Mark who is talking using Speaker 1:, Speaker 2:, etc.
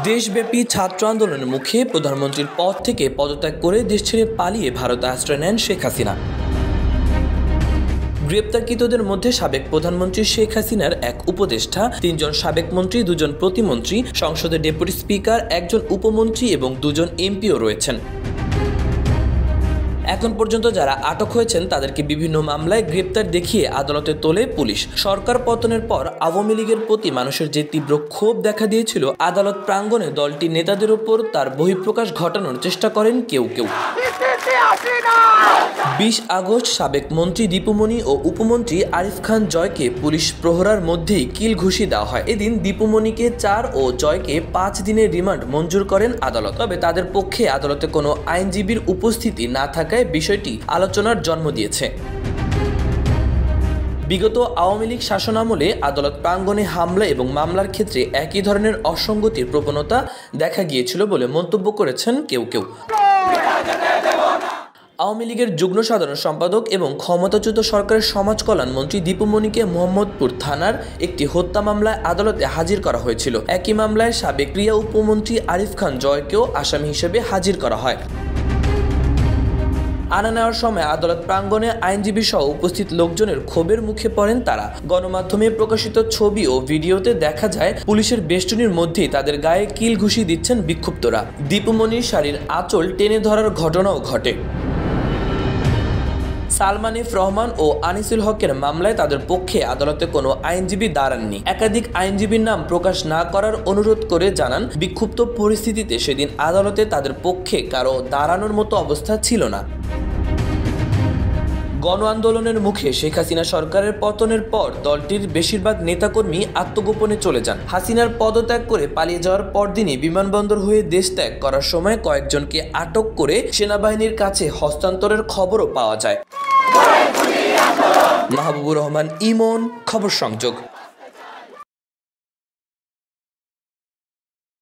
Speaker 1: দেশব্যাপী ছাত্র আন্দোলনের মুখে প্রধানমন্ত্রীর পদ থেকে পদত্যাগ করে দেশ ছেড়ে পালিয়ে ভারতে আশ্রয় নেন শেখ হাসিনা। গ্রেপ্তারকৃতদের মধ্যে সাবেক প্রধানমন্ত্রী শেখ হাসিনার এক উপদেষ্টা, ৩ জন সাবেক মন্ত্রী, 2 জন প্রতিমন্ত্রী, সংসদের ডেপুটি স্পিকার, 1 জন উপমন্ত্রী এবং 2 জন এমপিও রয়েছেন। এখন পর্যন্ত যারা আটক হয়েছেন তাদেরকে বিভিন্ন মামলায় গ্রেপ্তার দেখিয়ে আদালতে তোলে পুলিশ। সরকার পতনের পর আওয়ামী লীগের প্রতি মানুষের যে তীব্র ক্ষোভ দেখা দিয়েছিল, আদালত প্রাঙ্গণে দলটির নেতাদের ওপর তার বহিঃপ্রকাশ ঘটানোর চেষ্টা করেন কেউ কেউ। 20 আগস্ট সাবেক মন্ত্রী দীপুমণি ও উপমন্ত্রী আরিফ খান জয়কে পুলিশ প্রহরার মধ্যেই কিল ঘুষি দেওয়া হয়। এদিন দীপুমণিকে 4 ও জয়কে 5 দিনের রিমান্ড মঞ্জুর করেন আদালত। তবে তাদের পক্ষে আদালতে কোনো আইনজীবীর উপস্থিতি না থাকায় বিষয়টি আলোচনার জন্ম দিয়েছে। বিগত আওয়ামী লীগ শাসনামলে আদালত প্রাঙ্গণে হামলা এবং মামলার ক্ষেত্রে একই ধরনের অসঙ্গতির প্রবণতা দেখা গিয়েছিল বলে মন্তব্য করেছেন কেউ কেউ। আওয়ামী লীগের যুগ্ম সাধারণ সম্পাদক এবং ক্ষমতাচ্যুত সরকারের সমাজ কল্যাণ মন্ত্রী দীপুমণিকে মোহাম্মদপুর থানার একটি হত্যা মামলায় আদালতে হাজির করা হয়েছিল। একই মামলায় সাবেক ক্রীড়া উপমন্ত্রী আরিফ খান জয়কেও আসামি হিসেবে হাজির করা হয়। আনা নেওয়ার সময় আদালত প্রাঙ্গণে আইনজীবী সহ উপস্থিত লোকজনের ক্ষোভের মুখে পড়েন তারা। গণমাধ্যমে প্রকাশিত ছবি ও ভিডিওতে দেখা যায় পুলিশের বেষ্টনীর মধ্যেই তাদের গায়ে কিল ঘুষি দিচ্ছেন বিক্ষুব্ধরা। দীপুমণির শাড়ির আঁচল টেনে ধরার ঘটনাও ঘটে। সালমান এফ রহমান ও আনিসুল হকের মামলায় তাদের পক্ষে আদালতে কোনো আইনজীবী দাঁড়াননি। একাধিক আইনজীবীর নাম প্রকাশ না করার অনুরোধ করে জানান, বিক্ষুব্ধ পরিস্থিতিতে সেদিন আদালতে তাদের পক্ষে কারো দাঁড়ানোর মতো অবস্থা ছিল না। গণ আন্দোলনের মুখে শেখ হাসিনা সরকারের পতনের পর দলটির বেশিরভাগ নেতাকর্মী আত্মগোপনে চলে যান। হাসিনার পদত্যাগ করে পালিয়ে যাওয়ার পরদিনই বিমানবন্দর হয়ে দেশ ত্যাগ করার সময় কয়েকজনকে আটক করে সেনাবাহিনীর কাছে হস্তান্তরের খবরও পাওয়া যায়। মাহবুবুর রহমান ইমন, খবর সংযোগ।